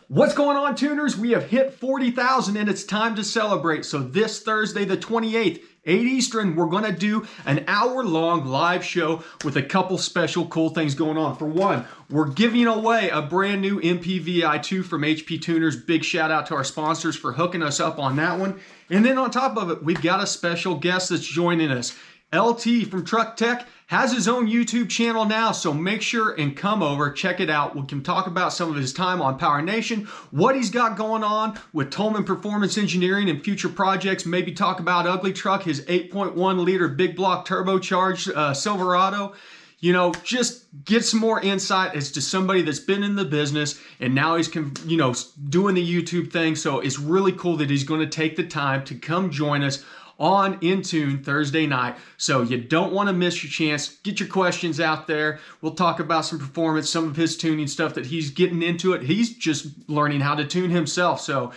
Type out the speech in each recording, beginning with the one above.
What's going on, tuners? We have hit 40,000 and it's time to celebrate. So this Thursday, the 28th, 8 Eastern, we're going to do an hour-long live show with a couple special cool things going on. For one, we're giving away a brand new MPVI2 from HPTuners. Big shout out to our sponsors for hooking us up on that one. And then on top of it, we've got a special guest that's joining us. LT from Truck Tech has his own YouTube channel now, so make sure and come over, check it out. We can talk about some of his time on Power Nation, what he's got going on with Tolman Performance Engineering and future projects, maybe talk about Ugly Truck, his 8.1 liter big block turbocharged Silverado. You know, just get some more insight as to somebody that's been in the business and now he's, doing the YouTube thing. So it's really cool that he's going to take the time to come join us on In Tune Thursday night. So you don't want to miss your chance. Get your questions out there. We'll talk about some performance, some of his tuning stuff that he's getting into it. He's just learning how to tune himself. So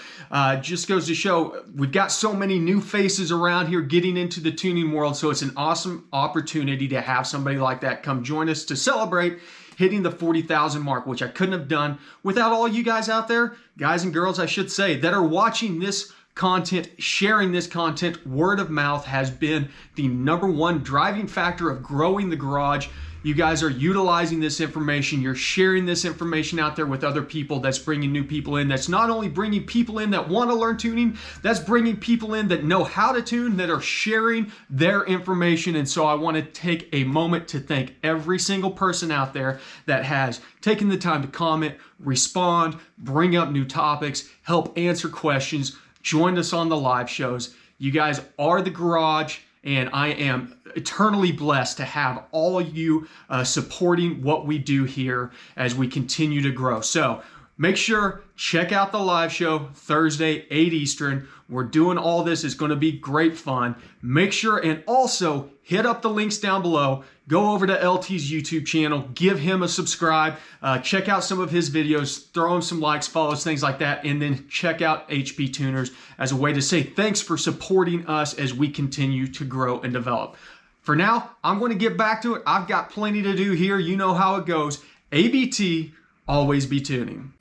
just goes to show we've got so many new faces around here getting into the tuning world. So it's an awesome opportunity to have somebody like that come join us to celebrate hitting the 40,000 mark, which I couldn't have done without all you guys out there, guys and girls, I should say, that are watching this content, sharing this content. Word of mouth has been the #1 driving factor of growing the garage. You guys are utilizing this information. You're sharing this information out there with other people. That's bringing new people in. That's not only bringing people in that want to learn tuning, that's bringing people in that know how to tune, that are sharing their information. And so I want to take a moment to thank every single person out there that has taken the time to comment, respond, bring up new topics, help answer questions, joined us on the live shows. You guys are the garage, and I am eternally blessed to have all of you supporting what we do here as we continue to grow. So make sure, check out the live show Thursday, 8 Eastern. We're doing all this. It's going to be great fun. Make sure and also hit up the links down below. Go over to LT's YouTube channel. Give him a subscribe. Check out some of his videos. Throw him some likes, follows, things like that. And then check out HPTuners as a way to say thanks for supporting us as we continue to grow and develop. For now, I'm going to get back to it. I've got plenty to do here. You know how it goes. ABT, always be tuning.